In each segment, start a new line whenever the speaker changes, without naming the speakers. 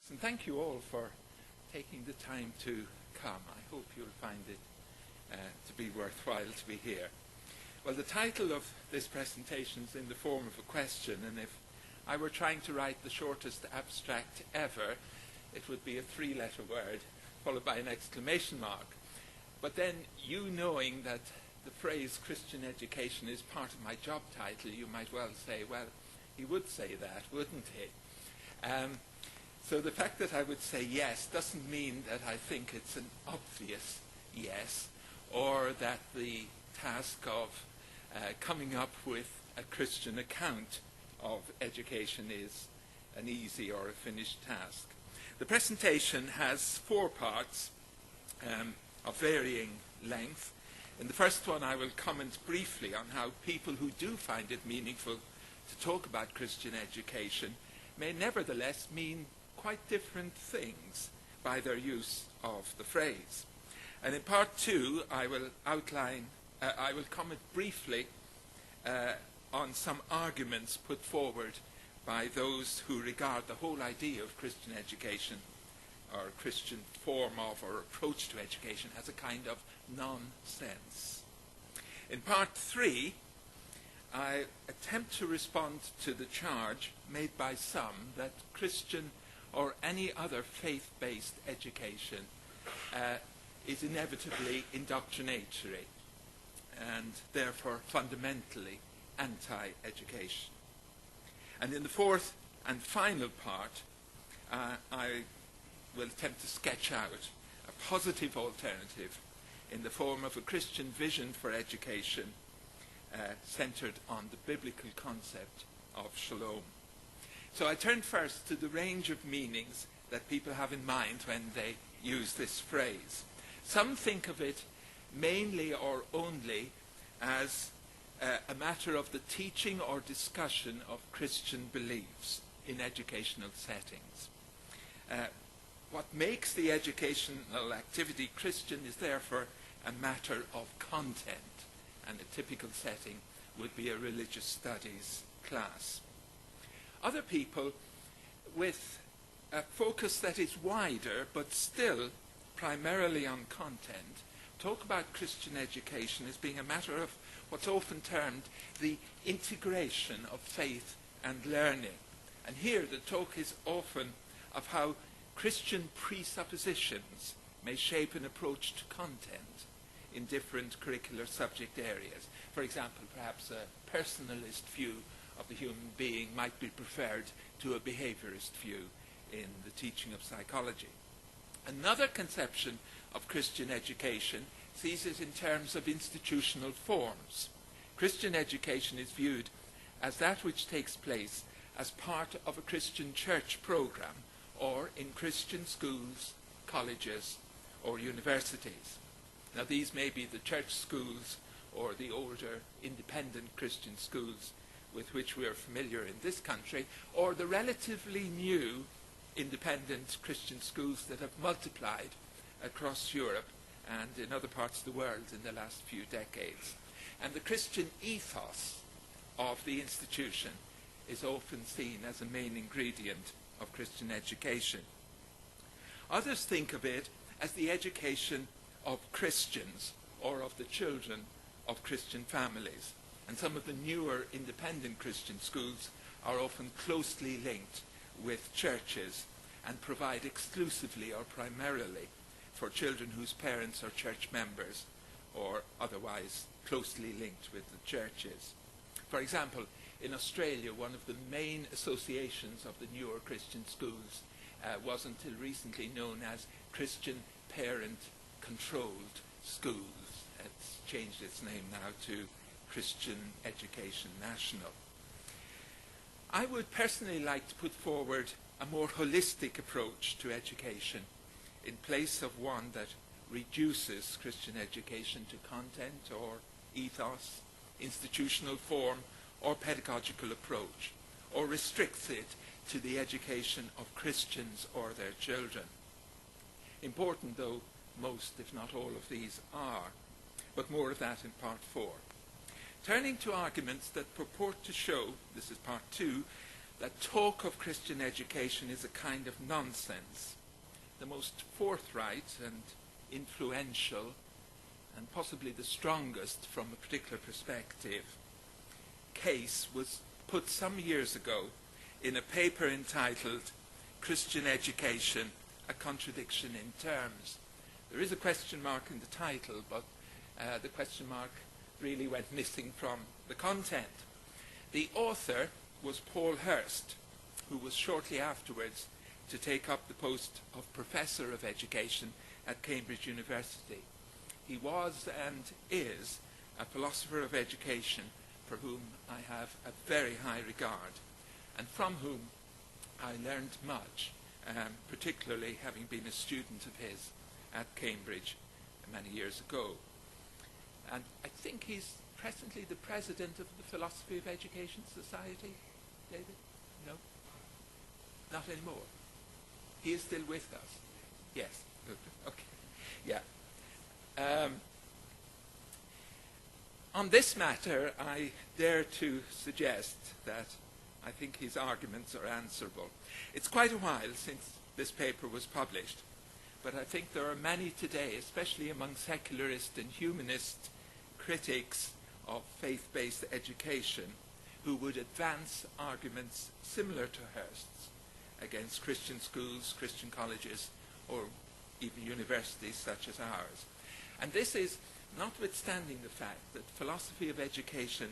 And thank you all for taking the time to come. I hope you'll find it to be worthwhile to be here. Well, the title of this presentation is in the form of a question, and if I were trying to write the shortest abstract ever, it would be a three-letter word followed by an exclamation mark. But then, you knowing that the phrase Christian education is part of my job title, you might well say, well, he would say that, wouldn't he? So the fact that I would say yes doesn't mean that I think it's an obvious yes, or that the task of coming up with a Christian account of education is an easy or a finished task. The presentation has 4 parts of varying length. In the first one, I will comment briefly on how people who do find it meaningful to talk about Christian education may nevertheless mean quite different things by their use of the phrase. And in part 2, I will comment briefly on some arguments put forward by those who regard the whole idea of Christian education or Christian form of or approach to education as a kind of nonsense. In part 3, I attempt to respond to the charge made by some that Christian or any other faith-based education is inevitably indoctrinatory and therefore fundamentally anti-education. And in the fourth and final part, I will attempt to sketch out a positive alternative in the form of a Christian vision for education centered on the biblical concept of shalom. So I turn first to the range of meanings that people have in mind when they use this phrase. Some think of it mainly or only as a matter of the teaching or discussion of Christian beliefs in educational settings. What makes the educational activity Christian is therefore a matter of content, and a typical setting would be a religious studies class. Other people with a focus that is wider but still primarily on content talk about Christian education as being a matter of what's often termed the integration of faith and learning. And here the talk is often of how Christian presuppositions may shape an approach to content in different curricular subject areas. For example, perhaps a personalist view of the human being might be preferred to a behaviorist view in the teaching of psychology. Another conception of Christian education sees it in terms of institutional forms. Christian education is viewed as that which takes place as part of a Christian church program or in Christian schools, colleges, or universities. Now, these may be the church schools or the older independent Christian schools with which we are familiar in this country, or the relatively new independent Christian schools that have multiplied across Europe and in other parts of the world in the last few decades. And the Christian ethos of the institution is often seen as a main ingredient of Christian education. Others think of it as the education of Christians or of the children of Christian families. And some of the newer independent Christian schools are often closely linked with churches and provide exclusively or primarily for children whose parents are church members or otherwise closely linked with the churches. For example, in Australia, one of the main associations of the newer Christian schools was until recently known as Christian Parent-Controlled Schools. It's changed its name now to Christian Education National. I would personally like to put forward a more holistic approach to education in place of one that reduces Christian education to content or ethos, institutional form, or pedagogical approach, or restricts it to the education of Christians or their children. Important though most, if not all of these are, but more of that in part 4. Turning to arguments that purport to show, this is part 2, that talk of Christian education is a kind of nonsense. The most forthright and influential, and possibly the strongest from a particular perspective, case was put some years ago in a paper entitled Christian Education, a Contradiction in Terms. There is a question mark in the title, but the question mark really went missing from the content. The author was Paul Hirst, who was shortly afterwards to take up the post of Professor of Education at Cambridge University. He was and is a philosopher of education for whom I have a very high regard, and from whom I learned much, particularly having been a student of his at Cambridge many years ago. And I think he's presently the president of the Philosophy of Education Society. David? No? Not anymore. He is still with us. Yes. Okay. Yeah. On this matter, I dare to suggest that I think his arguments are answerable. It's quite a while since this paper was published, but I think there are many today, especially among secularist and humanist critics of faith-based education, who would advance arguments similar to Hirst's against Christian schools, Christian colleges, or even universities such as ours. And this is notwithstanding the fact that philosophy of education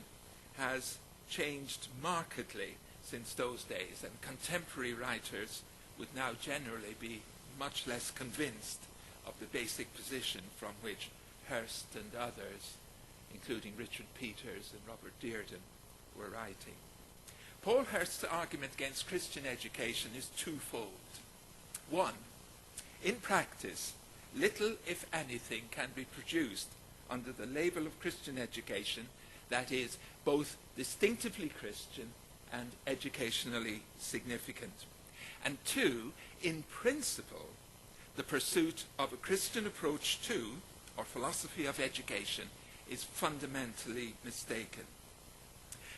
has changed markedly since those days, and contemporary writers would now generally be much less convinced of the basic position from which Hirst and others, including Richard Peters and Robert Dearden, were writing. Paul Hirst's argument against Christian education is twofold. One, in practice, little, if anything, can be produced under the label of Christian education that is both distinctively Christian and educationally significant. And two, in principle, the pursuit of a Christian approach to, or philosophy of education, is fundamentally mistaken.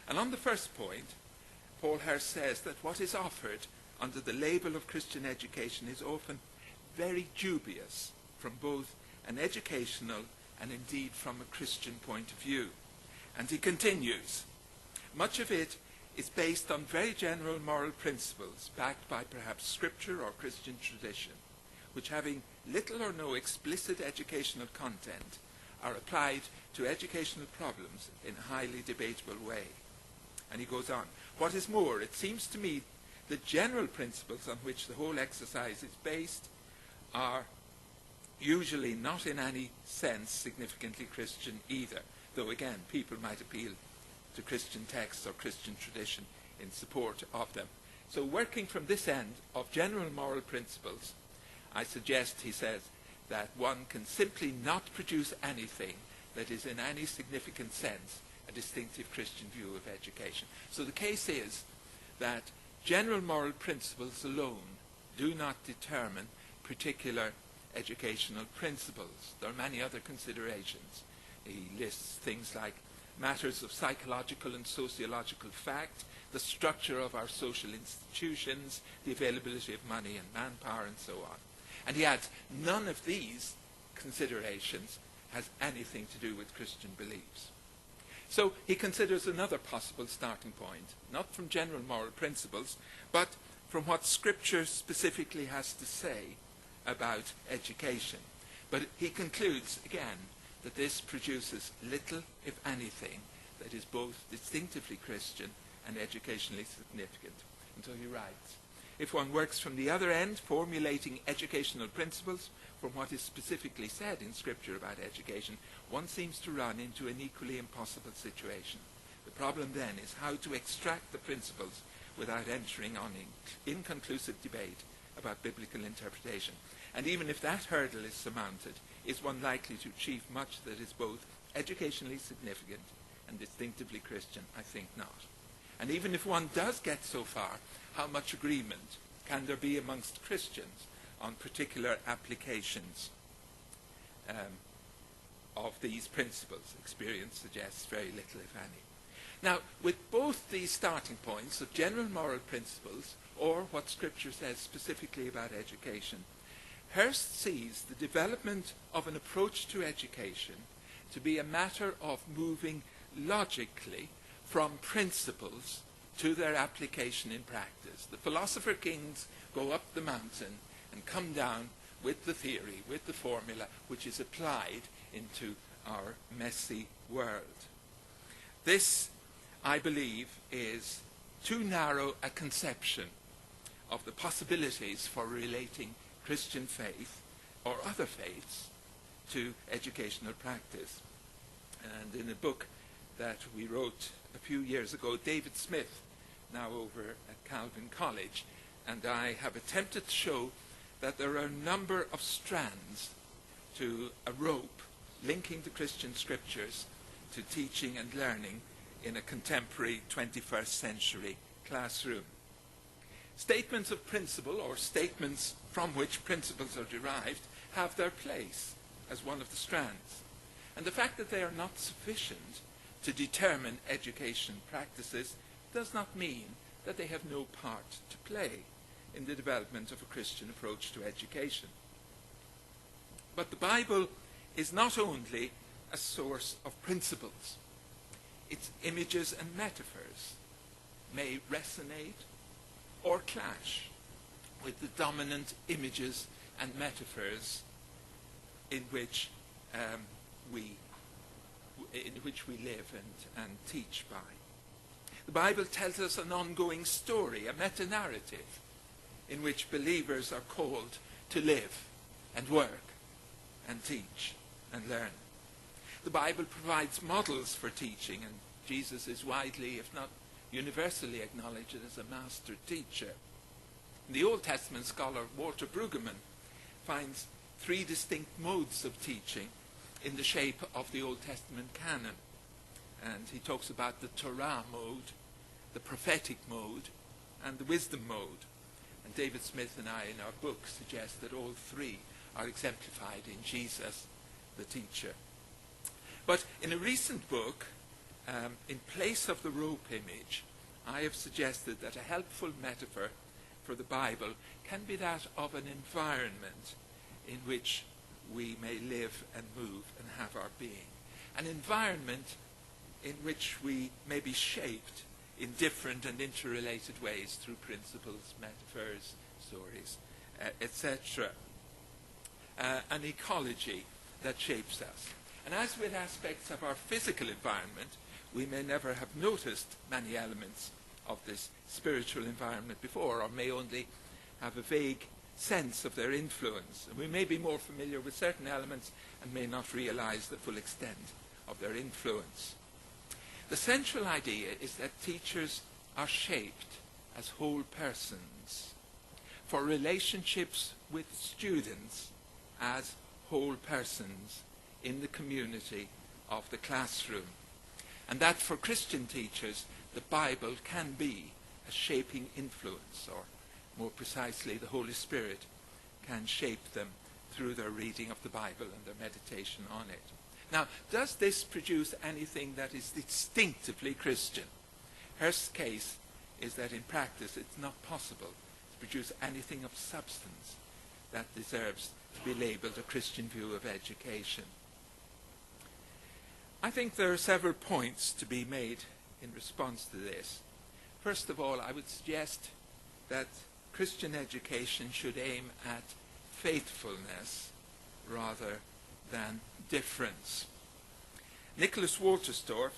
And on the first point, Paul Hirst says that what is offered under the label of Christian education is often very dubious from both an educational and indeed from a Christian point of view. And he continues, much of it is based on very general moral principles backed by perhaps scripture or Christian tradition, which, having little or no explicit educational content, are applied to educational problems in a highly debatable way. And he goes on, what is more, it seems to me the general principles on which the whole exercise is based are usually not in any sense significantly Christian either, though again people might appeal to Christian texts or Christian tradition in support of them. So working from this end of general moral principles, I suggest, he says, that one can simply not produce anything that is in any significant sense a distinctive Christian view of education. So the case is that general moral principles alone do not determine particular educational principles. There are many other considerations. He lists things like matters of psychological and sociological fact, the structure of our social institutions, the availability of money and manpower, and so on. And he adds, none of these considerations has anything to do with Christian beliefs. So he considers another possible starting point, not from general moral principles, but from what Scripture specifically has to say about education. But he concludes, again, that this produces little, if anything, that is both distinctively Christian and educationally significant. And so he writes, if one works from the other end, formulating educational principles from what is specifically said in Scripture about education, one seems to run into an equally impossible situation. The problem then is how to extract the principles without entering on inconclusive debate about biblical interpretation. And even if that hurdle is surmounted, is one likely to achieve much that is both educationally significant and distinctively Christian? I think not. And even if one does get so far, how much agreement can there be amongst Christians on particular applications of these principles? Experience suggests very little, if any. Now, with both these starting points of general moral principles, or what Scripture says specifically about education, Hurst sees the development of an approach to education to be a matter of moving logically from principles to their application in practice. The philosopher kings go up the mountain and come down with the theory, with the formula, which is applied into our messy world. This, I believe, is too narrow a conception of the possibilities for relating Christian faith or other faiths to educational practice. And in a book that we wrote a few years ago, David Smith, now over at Calvin College, and I have attempted to show that there are a number of strands to a rope linking the Christian scriptures to teaching and learning in a contemporary 21st century classroom. Statements of principle, or statements from which principles are derived, have their place as one of the strands. And the fact that they are not sufficient to determine education practices does not mean that they have no part to play in the development of a Christian approach to education. But the Bible is not only a source of principles. Its images and metaphors may resonate or clash with the dominant images and metaphors in which we live and teach by. The Bible tells us an ongoing story, a meta-narrative, in which believers are called to live and work and teach and learn. The Bible provides models for teaching, and Jesus is widely, if not universally, acknowledged as a master teacher. The Old Testament scholar Walter Brueggemann finds three distinct modes of teaching in the shape of the Old Testament canon. And he talks about the Torah mode, the prophetic mode, and the wisdom mode. And David Smith and I, in our book, suggest that all three are exemplified in Jesus, the teacher. But in a recent book, in place of the rope image, I have suggested that a helpful metaphor for the Bible can be that of an environment in which we may live and move and have our being. An environment in which we may be shaped in different and interrelated ways through principles, metaphors, stories, etc. An ecology that shapes us. And as with aspects of our physical environment, we may never have noticed many elements of this spiritual environment before, or may only have a vague sense of their influence. And we may be more familiar with certain elements and may not realize the full extent of their influence. The central idea is that teachers are shaped as whole persons for relationships with students as whole persons in the community of the classroom. And that for Christian teachers, the Bible can be a shaping influence, or more precisely, the Holy Spirit can shape them through their reading of the Bible and their meditation on it. Now, does this produce anything that is distinctively Christian? Hurst's case is that in practice it's not possible to produce anything of substance that deserves to be labeled a Christian view of education. I think there are several points to be made in response to this. First of all, I would suggest that Christian education should aim at faithfulness rather than difference. Nicholas Wolterstorff,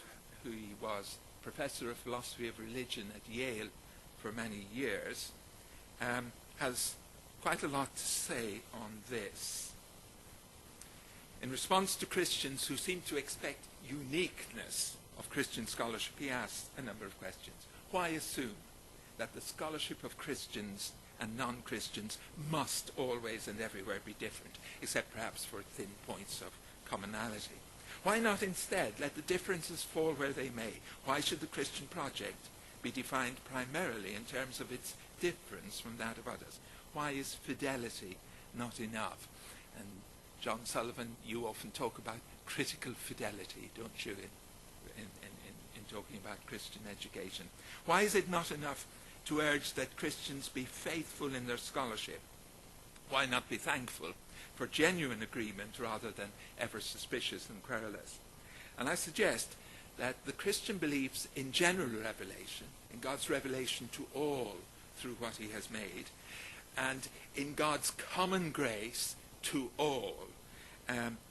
who was professor of philosophy of religion at Yale for many years, has quite a lot to say on this. In response to Christians who seem to expect uniqueness of Christian scholarship, he asked a number of questions. Why assume that the scholarship of Christians and non-Christians must always and everywhere be different, except perhaps for thin points of commonality? Why not instead let the differences fall where they may? Why should the Christian project be defined primarily in terms of its difference from that of others? Why is fidelity not enough? And John Sullivan, you often talk about critical fidelity, don't you, in talking about Christian education. Why is it not enough to urge that Christians be faithful in their scholarship? Why not be thankful for genuine agreement rather than ever suspicious and querulous? And I suggest that the Christian believes in general revelation, in God's revelation to all through what he has made, and in God's common grace to all,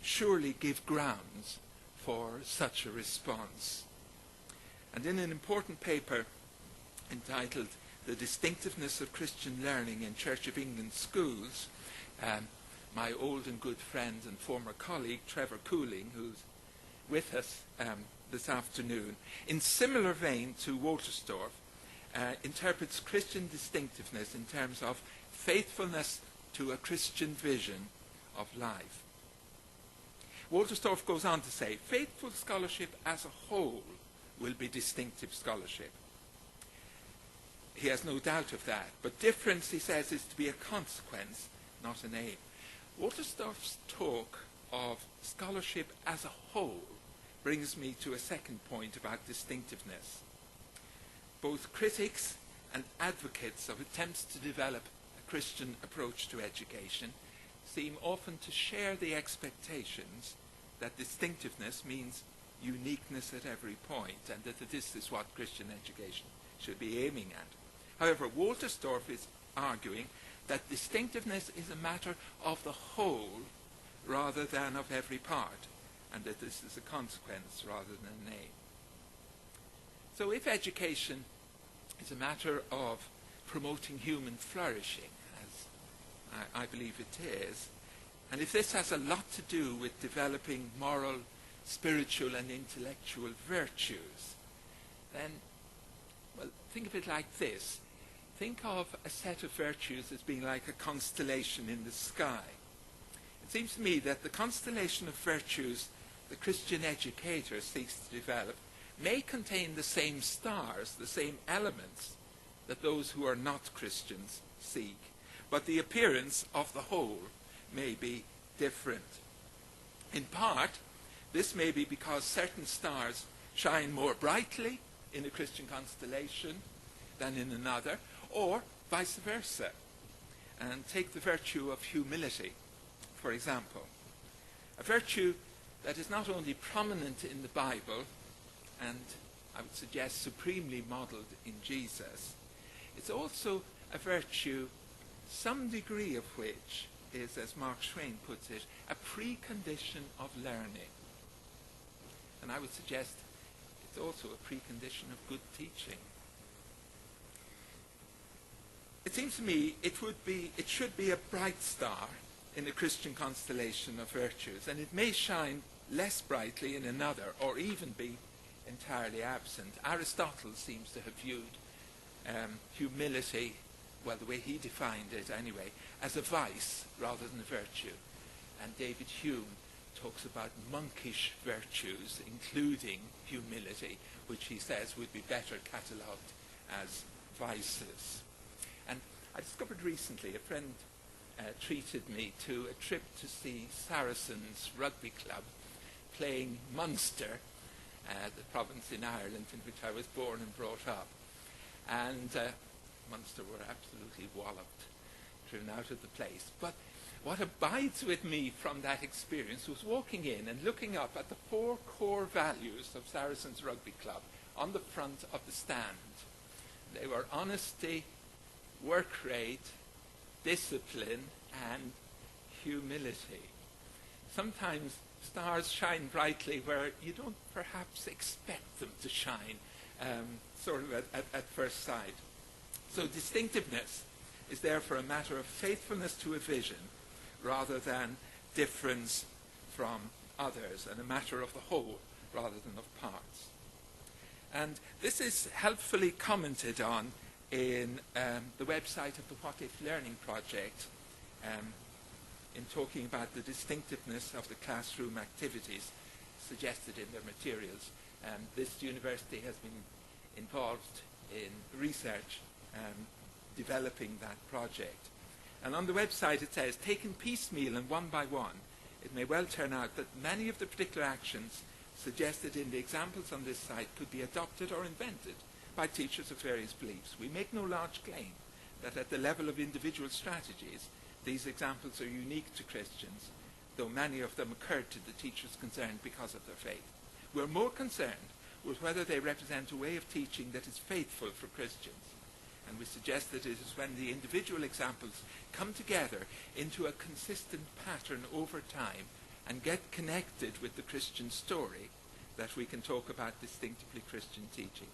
surely give grounds for such a response. And in an important paper entitled The Distinctiveness of Christian Learning in Church of England Schools, my old and good friend and former colleague Trevor Cooling, who's with us this afternoon, in similar vein to Wolterstorff, interprets Christian distinctiveness in terms of faithfulness to a Christian vision of life. Wolterstorff goes on to say, faithful scholarship as a whole will be distinctive scholarship. He has no doubt of that, but difference, he says, is to be a consequence, not an aim. Wolterstorff's talk of scholarship as a whole brings me to a second point about distinctiveness. Both critics and advocates of attempts to develop a Christian approach to education seem often to share the expectations that distinctiveness means uniqueness at every point, and that this is what Christian education should be aiming at. However, Wolterstorff is arguing that distinctiveness is a matter of the whole rather than of every part, and that this is a consequence rather than an aim. So if education is a matter of promoting human flourishing, as I believe it is, and if this has a lot to do with developing moral, spiritual and intellectual virtues, then, well, think of it like this. Think of a set of virtues as being like a constellation in the sky. It seems to me that the constellation of virtues the Christian educator seeks to develop may contain the same stars, the same elements that those who are not Christians seek, but the appearance of the whole may be different. In part, this may be because certain stars shine more brightly in a Christian constellation than in another, or vice versa. And take the virtue of humility, for example. A virtue that is not only prominent in the Bible, and I would suggest supremely modeled in Jesus, it's also a virtue, some degree of which is, as Mark Twain puts it, a precondition of learning. And I would suggest it's also a precondition of good teaching. It seems to me it should be a bright star in a Christian constellation of virtues, and it may shine less brightly in another, or even be entirely absent. Aristotle seems to have viewed humility, well, the way he defined it anyway, as a vice rather than a virtue. And David Hume talks about monkish virtues, including humility, which he says would be better catalogued as vices. And I discovered recently, a friend treated me to a trip to see Saracens Rugby Club playing Munster, the province in Ireland in which I was born and brought up. And Munster were absolutely walloped, driven out of the place. But what abides with me from that experience was walking in and looking up at the 4 core values of Saracens Rugby Club on the front of the stand. They were honesty, work rate, discipline, and humility. Sometimes stars shine brightly where you don't perhaps expect them to shine, sort of at first sight. So distinctiveness is therefore a matter of faithfulness to a vision rather than difference from others, and a matter of the whole rather than of parts. And this is helpfully commented on in the website of the What If Learning Project, in talking about the distinctiveness of the classroom activities suggested in their materials. This university has been involved in research developing that project. And on the website it says, taken piecemeal and one by one, it may well turn out that many of the particular actions suggested in the examples on this site could be adopted or invented by teachers of various beliefs. We make no large claim that at the level of individual strategies, these examples are unique to Christians, though many of them occurred to the teachers concerned because of their faith. We're more concerned with whether they represent a way of teaching that is faithful for Christians. And we suggest that it is when the individual examples come together into a consistent pattern over time and get connected with the Christian story that we can talk about distinctively Christian teaching.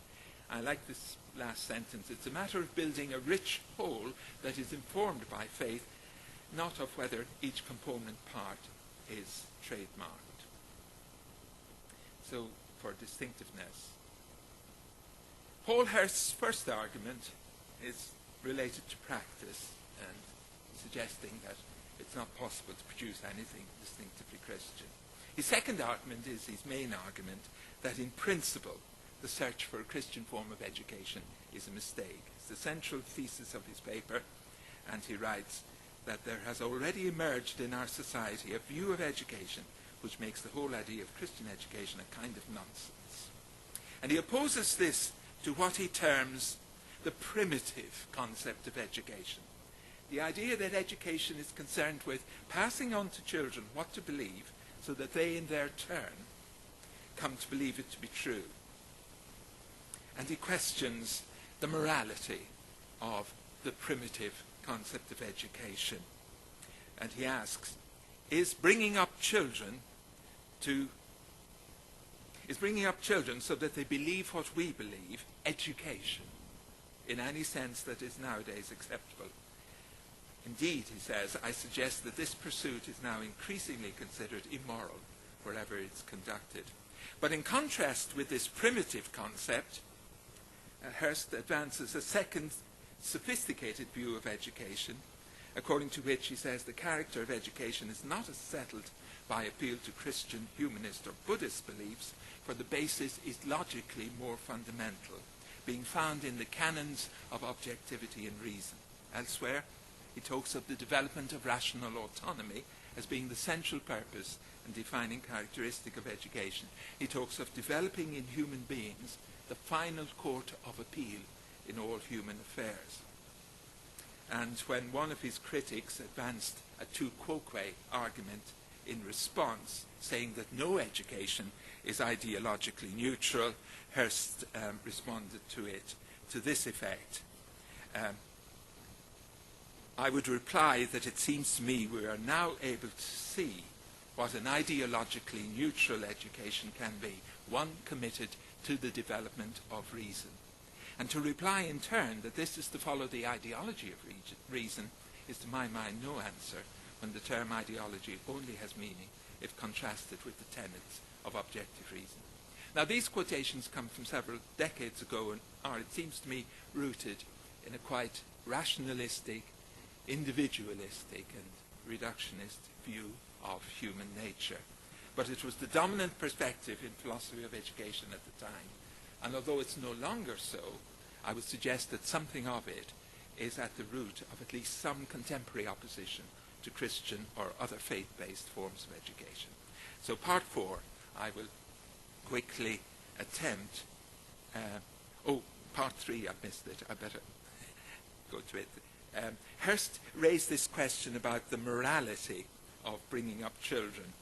I like this last sentence. It's a matter of building a rich whole that is informed by faith, not of whether each component part is trademarked. So, for distinctiveness. Paul Hurst's first argument is related to practice and suggesting that it's not possible to produce anything distinctively Christian. His second argument is his main argument, that in principle the search for a Christian form of education is a mistake. It's the central thesis of his paper, and he writes that there has already emerged in our society a view of education which makes the whole idea of Christian education a kind of nonsense. And he opposes this to what he terms the primitive concept of education. The idea that education is concerned with passing on to children what to believe so that they in their turn come to believe it to be true. And he questions the morality of the primitive concept of education. And he asks, is bringing up children so that they believe what we believe education in any sense that is nowadays acceptable? Indeed, he says, I suggest that this pursuit is now increasingly considered immoral wherever it's conducted. But in contrast with this primitive concept, Hurst advances a second sophisticated view of education, according to which he says the character of education is not as settled by appeal to Christian, humanist or Buddhist beliefs, for the basis is logically more fundamental, being found in the canons of objectivity and reason. Elsewhere, he talks of the development of rational autonomy as being the central purpose and defining characteristic of education. He talks of developing in human beings the final court of appeal in all human affairs. And when one of his critics advanced a tu quoque argument in response, saying that no education is ideologically neutral, Hurst responded to it to this effect. I would reply that it seems to me we are now able to see what an ideologically neutral education can be, one committed to the development of reason. And to reply in turn that this is to follow the ideology of reason is to my mind no answer, when the term ideology only has meaning if contrasted with the tenets of objective reason. Now these quotations come from several decades ago and are, it seems to me, rooted in a quite rationalistic, individualistic and reductionist view of human nature. But it was the dominant perspective in philosophy of education at the time. And although it's no longer so, I would suggest that something of it is at the root of at least some contemporary opposition to Christian or other faith-based forms of education. So part 4, I will quickly attempt... part 3, I've missed it. I better go to it. Hurst raised this question about the morality of bringing up children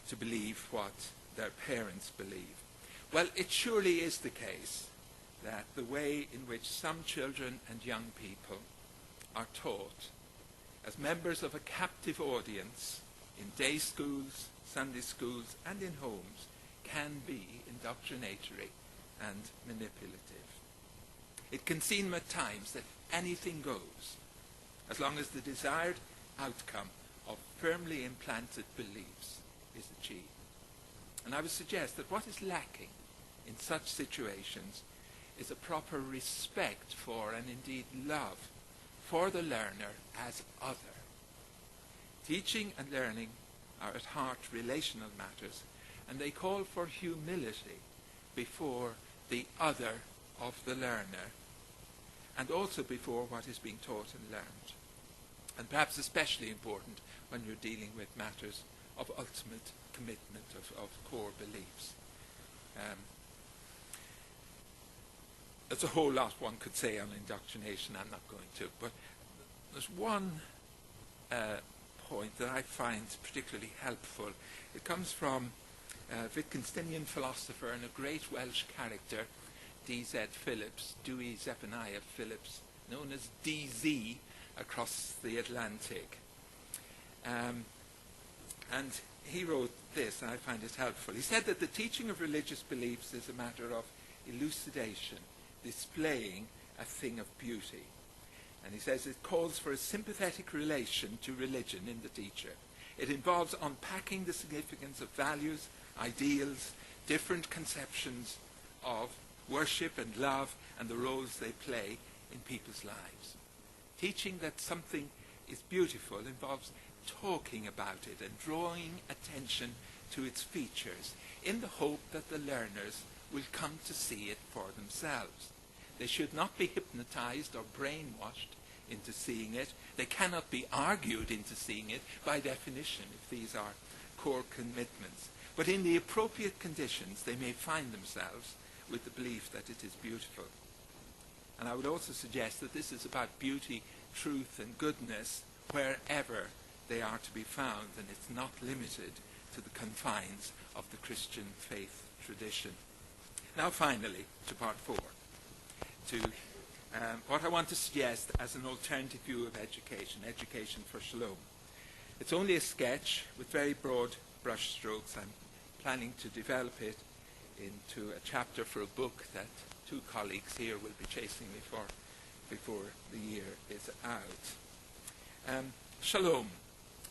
to believe what their parents believe. Well, it surely is the case that the way in which some children and young people are taught as members of a captive audience in day schools, Sunday schools, and in homes can be indoctrinatory and manipulative. It can seem at times that anything goes, as long as the desired outcome of firmly implanted beliefs is achieved. And I would suggest that what is lacking in such situations is a proper respect for, and indeed love for, the learner as other. Teaching and learning are at heart relational matters, and they call for humility before the other of the learner, and also before what is being taught and learned. And perhaps especially important when you're dealing with matters of ultimate commitment of core beliefs. There's a whole lot one could say on indoctrination. I'm not going to, but there's one point that I find particularly helpful. It comes from a Wittgensteinian philosopher and a great Welsh character, D.Z. Phillips, Dewey Zephaniah Phillips, known as D.Z. across the Atlantic. And he wrote this, and I find it helpful. He said that the teaching of religious beliefs is a matter of elucidation, displaying a thing of beauty. And he says it calls for a sympathetic relation to religion in the teacher. It involves unpacking the significance of values, ideals, different conceptions of worship and love and the roles they play in people's lives. Teaching that something is beautiful involves talking about it and drawing attention to its features in the hope that the learners will come to see it for themselves. They should not be hypnotized or brainwashed into seeing it. They cannot be argued into seeing it by definition if these are core commitments. But in the appropriate conditions, they may find themselves with the belief that it is beautiful. And I would also suggest that this is about beauty, truth, and goodness wherever they are to be found, and it's not limited to the confines of the Christian faith tradition. Now finally, to part 4, to what I want to suggest as an alternative view of education, education for shalom. It's only a sketch with very broad brushstrokes. I'm planning to develop it into a chapter for a book that 2 colleagues here will be chasing me for before the year is out. Shalom.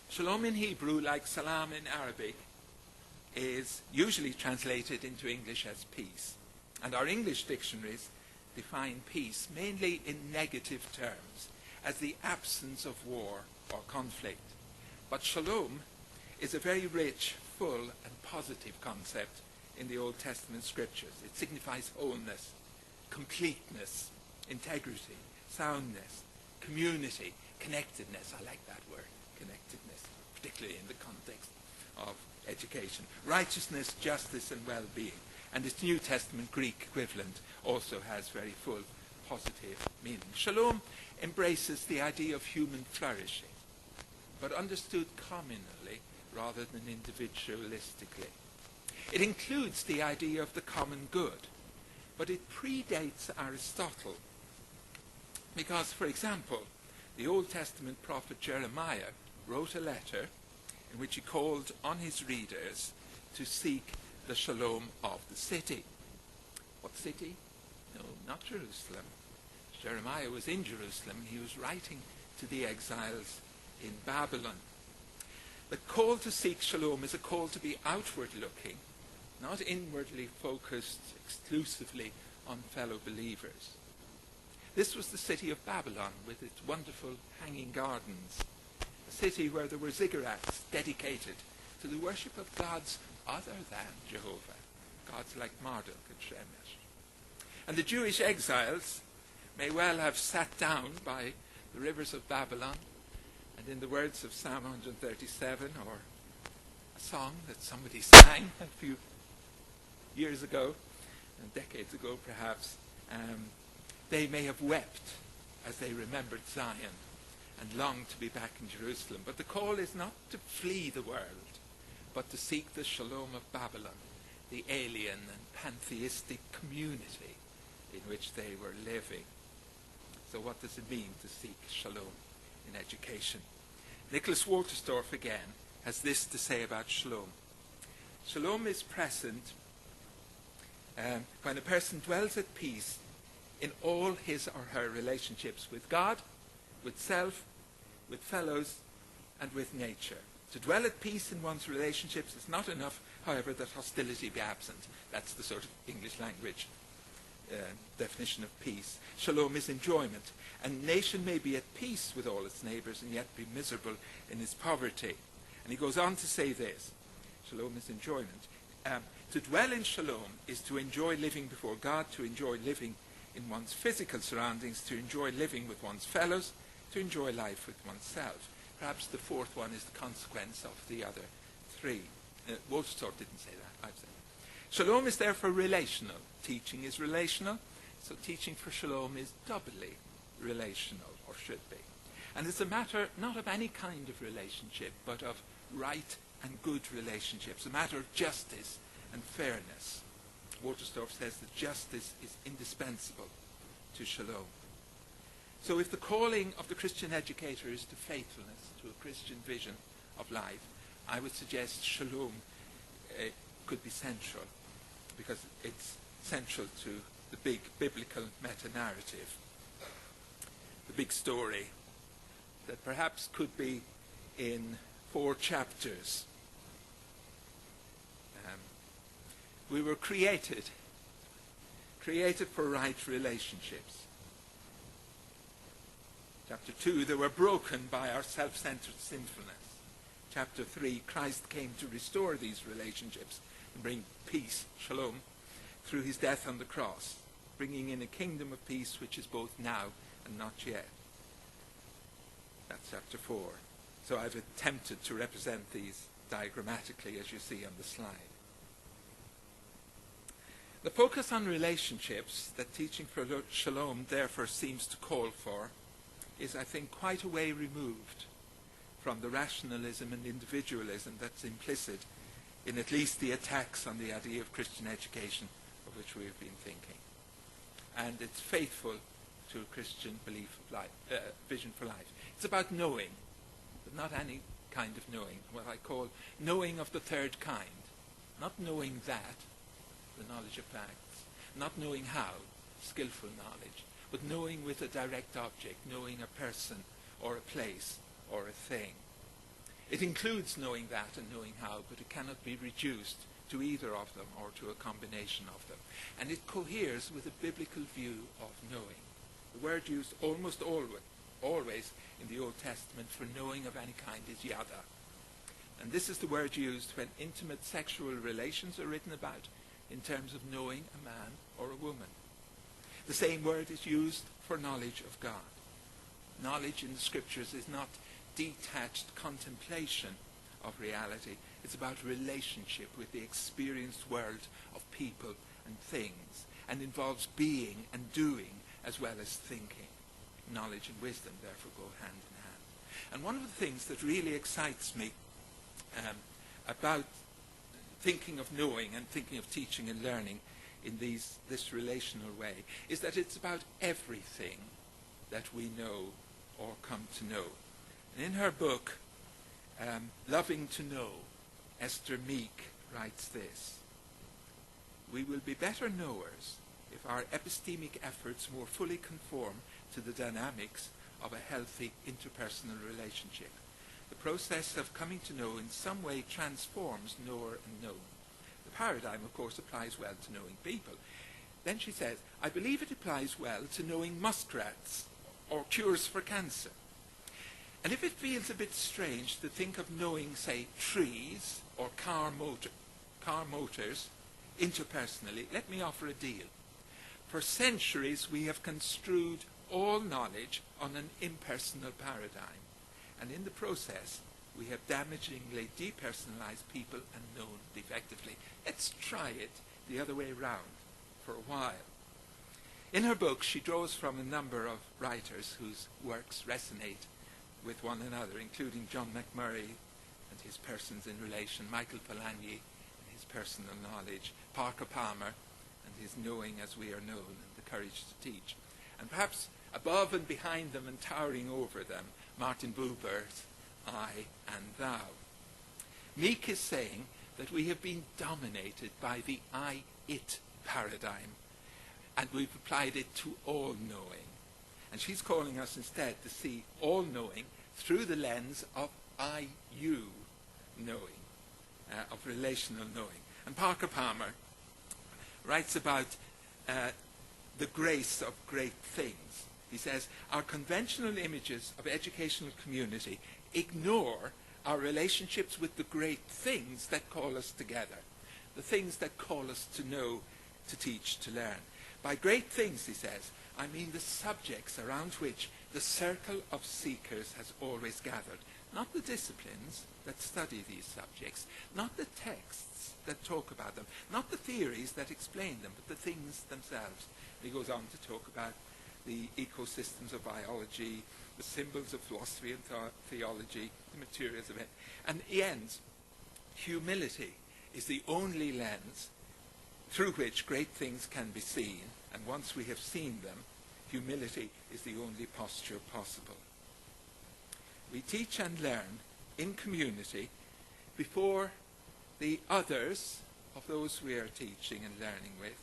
Shalom in Hebrew, like salam in Arabic, is usually translated into English as peace. And our English dictionaries define peace mainly in negative terms, as the absence of war or conflict. But shalom is a very rich, full, and positive concept in the Old Testament scriptures. It signifies wholeness, completeness, integrity, soundness, community, connectedness. I like that word, connectedness, particularly in the context of education. Righteousness, justice, and well-being. And its New Testament Greek equivalent also has very full positive meaning. Shalom embraces the idea of human flourishing, but understood communally rather than individualistically. It includes the idea of the common good, but it predates Aristotle because, for example, the Old Testament prophet Jeremiah wrote a letter in which he called on his readers to seek the shalom of the city. What city? No, not Jerusalem. Jeremiah was in Jerusalem. He was writing to the exiles in Babylon. The call to seek shalom is a call to be outward looking, not inwardly focused exclusively on fellow believers. This was the city of Babylon with its wonderful hanging gardens, a city where there were ziggurats dedicated to the worship of gods other than Jehovah, gods like Marduk and Shemesh. And the Jewish exiles may well have sat down by the rivers of Babylon, and in the words of Psalm 137, or a song that somebody sang a few years ago, decades ago perhaps, they may have wept as they remembered Zion and longed to be back in Jerusalem. But the call is not to flee the world, but to seek the shalom of Babylon, the alien and pantheistic community in which they were living. So what does it mean to seek shalom in education? Nicholas Wolterstorff again has this to say about shalom. Shalom is present when a person dwells at peace in all his or her relationships with God, with self, with fellows, and with nature. To dwell at peace in one's relationships is not enough, however, that hostility be absent. That's the sort of English language definition of peace. Shalom is enjoyment. A nation may be at peace with all its neighbors and yet be miserable in its poverty. And he goes on to say this. Shalom is enjoyment. To dwell in shalom is to enjoy living before God, to enjoy living in one's physical surroundings, to enjoy living with one's fellows, to enjoy life with oneself. Perhaps the fourth one is the consequence of the other three. Wolfstorff didn't say that, I've said it. Shalom is therefore relational. Teaching is relational, so teaching for shalom is doubly relational, or should be. And it's a matter not of any kind of relationship, but of right and good relationships, a matter of justice and fairness. Wolfstorff says that justice is indispensable to shalom. So if the calling of the Christian educator is to faithfulness, to a Christian vision of life, I would suggest shalom could be central, because it's central to the big biblical meta-narrative, the big story that perhaps could be in 4 chapters. We were created for right relationships. Chapter 2, they were broken by our self-centered sinfulness. Chapter 3, Christ came to restore these relationships and bring peace, shalom, through his death on the cross, bringing in a kingdom of peace which is both now and not yet. That's chapter 4. So I've attempted to represent these diagrammatically, as you see on the slide. The focus on relationships that teaching for shalom therefore seems to call for is, I think, quite a way removed from the rationalism and individualism that's implicit in at least the attacks on the idea of Christian education of which we have been thinking. And it's faithful to a Christian belief of life, vision for life. It's about knowing, but not any kind of knowing, what I call knowing of the third kind. Not knowing that, the knowledge of facts, not knowing how, skillful knowledge, but knowing with a direct object, knowing a person or a place or a thing. It includes knowing that and knowing how, but it cannot be reduced to either of them or to a combination of them. And it coheres with a biblical view of knowing. The word used almost always in the Old Testament for knowing of any kind is yada. And this is the word used when intimate sexual relations are written about in terms of knowing a man or a woman. The same word is used for knowledge of God. Knowledge in the scriptures is not detached contemplation of reality. It's about relationship with the experienced world of people and things, and involves being and doing as well as thinking. Knowledge and wisdom therefore go hand in hand. And one of the things that really excites me about thinking of knowing and thinking of teaching and learning in this relational way is that it's about everything that we know or come to know. And in her book, Loving to Know, Esther Meek writes this: "We will be better knowers if our epistemic efforts more fully conform to the dynamics of a healthy interpersonal relationship. The process of coming to know in some way transforms knower and known. The paradigm, of course, applies well to knowing people." Then she says, "I believe it applies well to knowing muskrats or cures for cancer. And if it feels a bit strange to think of knowing, say, trees or car motors interpersonally, let me offer a deal. For centuries we have construed all knowledge on an impersonal paradigm, and in the process we have damagingly depersonalized people and known defectively. Let's try it the other way round for a while." In her book, she draws from a number of writers whose works resonate with one another, including John McMurray and his persons in relation, Michael Polanyi and his personal knowledge, Parker Palmer and his knowing as we are known and the courage to teach, and perhaps above and behind them and towering over them, Martin Buber's I and Thou. Meek is saying that we have been dominated by the I-it paradigm, and we've applied it to all knowing. And she's calling us instead to see all knowing through the lens of I-you knowing, of relational knowing. And Parker Palmer writes about the grace of great things. He says, "Our conventional images of educational community ignore our relationships with the great things that call us together, the things that call us to know, to teach, to learn. By great things," he says, "I mean the subjects around which the circle of seekers has always gathered. Not the disciplines that study these subjects, not the texts that talk about them, not the theories that explain them, but the things themselves. He goes on to talk about the ecosystems of biology, the symbols of philosophy and theology, the materials of it. And he ends, humility is the only lens through which great things can be seen, and once we have seen them, humility is the only posture possible. We teach and learn in community before the others of those we are teaching and learning with,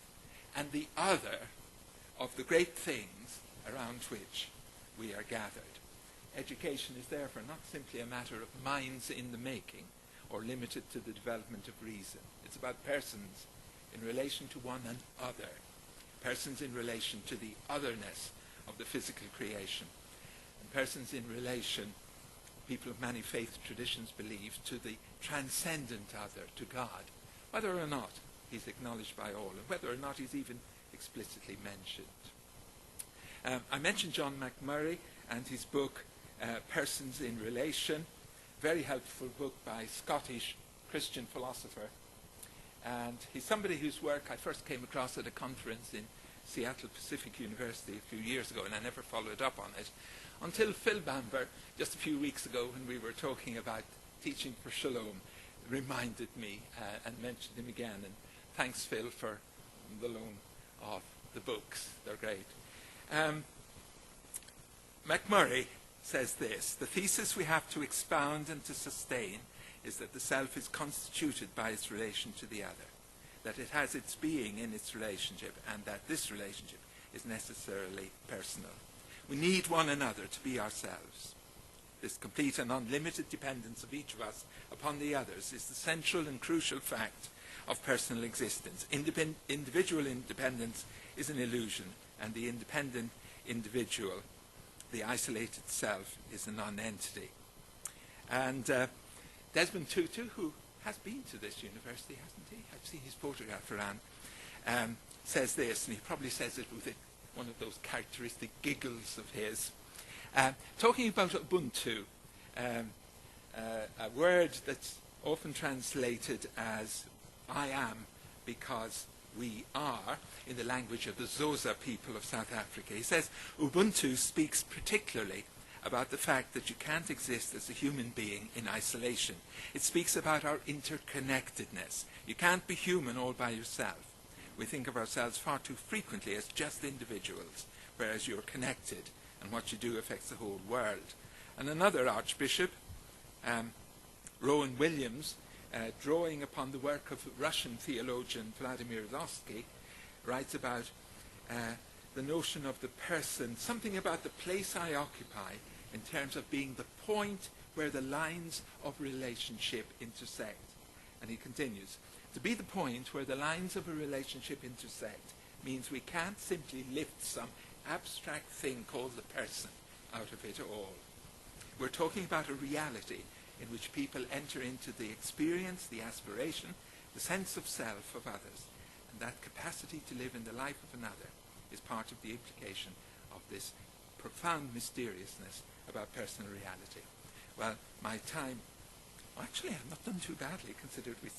and the other of the great things around which we are gathered. Education is therefore not simply a matter of minds in the making or limited to the development of reason. It's about persons in relation to one another, persons in relation to the otherness of the physical creation, and persons in relation, people of many faith traditions believe, to the transcendent other, to God, whether or not he's acknowledged by all, and whether or not he's even explicitly mentioned. I mentioned John McMurray and his book, Persons in Relation, very helpful book by Scottish Christian philosopher. And he's somebody whose work I first came across at a conference in Seattle Pacific University a few years ago, and I never followed up on it until Phil Bamber, just a few weeks ago when we were talking about teaching for Shalom, reminded me and mentioned him again. And thanks, Phil, for the loan of the books. They're great. McMurray says this: the thesis we have to expound and to sustain is that the self is constituted by its relation to the other, that it has its being in its relationship, and that this relationship is necessarily personal. We need one another to be ourselves. This complete and unlimited dependence of each of us upon the others is the central and crucial fact of personal existence. Individual independence is an illusion, and the independent individual, the isolated self, is a non-entity. And Desmond Tutu, who has been to this university, hasn't he? I've seen his photograph around, says this, and he probably says it with one of those characteristic giggles of his. Talking about Ubuntu, a word that's often translated as I am because we are, in the language of the Xhosa people of South Africa. He says Ubuntu speaks particularly about the fact that you can't exist as a human being in isolation. It speaks about our interconnectedness. You can't be human all by yourself. We think of ourselves far too frequently as just individuals, whereas you're connected, and what you do affects the whole world. And another archbishop, Rowan Williams, drawing upon the work of Russian theologian Vladimir Zosky, writes about the notion of the person, something about the place I occupy in terms of being the point where the lines of relationship intersect. And he continues, to be the point where the lines of a relationship intersect means we can't simply lift some abstract thing called the person out of it all. We're talking about a reality in which people enter into the experience, the aspiration, the sense of self of others. And that capacity to live in the life of another is part of the implication of this profound mysteriousness about personal reality. Well, my time, actually I've not done too badly considering we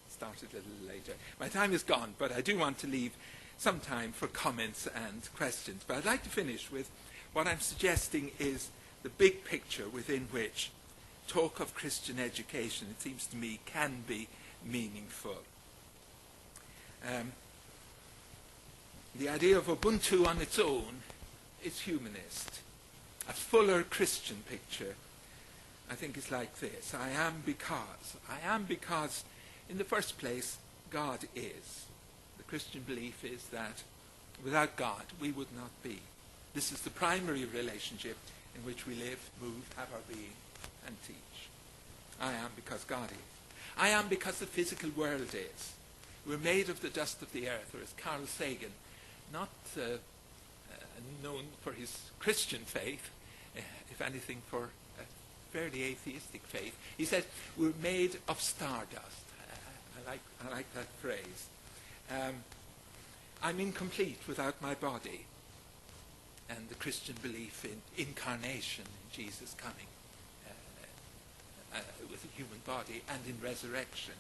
started a little later. My time is gone, but I do want to leave some time for comments and questions. But I'd like to finish with what I'm suggesting is the big picture within which talk of Christian education, it seems to me, can be meaningful. The idea of Ubuntu on its own is humanist. A fuller Christian picture, I think, is like this. I am because, in the first place, God is. The Christian belief is that without God, we would not be. This is the primary relationship in which we live, move, have our being, and teach. I am because God is. I am because the physical world is. We're made of the dust of the earth, or as Carl Sagan, not known for his Christian faith, if anything for a fairly atheistic faith. He said, we're made of stardust. I like that phrase. I'm incomplete without my body. and the Christian belief in incarnation, in Jesus coming with a human body, and in resurrection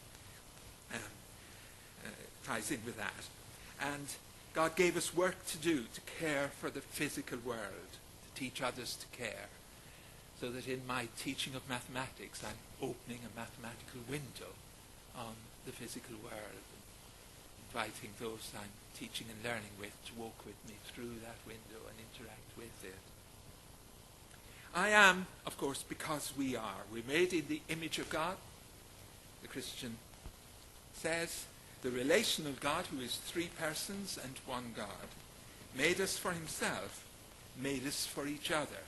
ties in with that. And God gave us work to do to care for the physical world, to teach others to care, so that in my teaching of mathematics I'm opening a mathematical window on the physical world, inviting those I'm teaching and learning with to walk with me through that window and interact with it. I am, of course, because we are. We're made in the image of God. The Christian says the relational God, who is three persons and one God, made us for himself, made us for each other.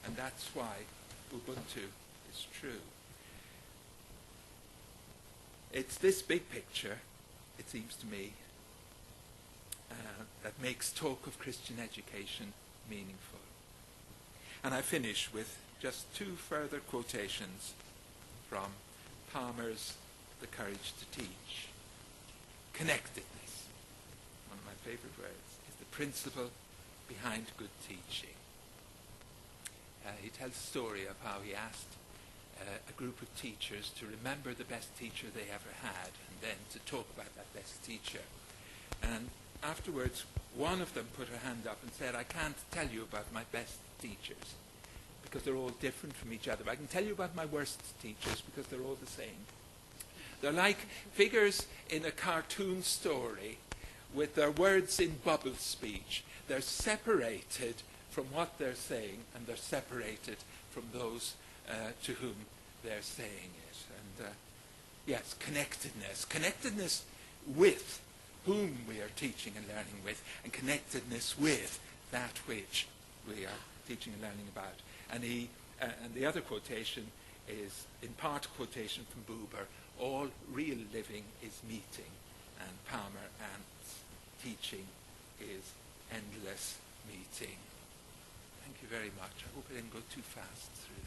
And that's why Ubuntu is true. It's this big picture, it seems to me, that makes talk of Christian education meaningful. And I finish with just two further quotations from Palmer's The Courage to Teach. Connectedness, one of my favorite words, is the principle behind good teaching. He tells a story of how he asked a group of teachers to remember the best teacher they ever had, and then to talk about that best teacher. And afterwards, one of them put her hand up and said, I can't tell you about my best teachers, because they're all different from each other. I can tell you about my worst teachers, because they're all the same. They're like figures in a cartoon story with their words in bubble speech. They're separated from what they're saying, and they're separated from those to whom they're saying it. And yes, connectedness. Connectedness with whom we are teaching and learning with, and connectedness with that which we are teaching and learning about. And the other quotation is in part a quotation from Buber, all real living is meeting, and Palmer and teaching is endless meeting. Thank you very much. I hope I didn't go too fast through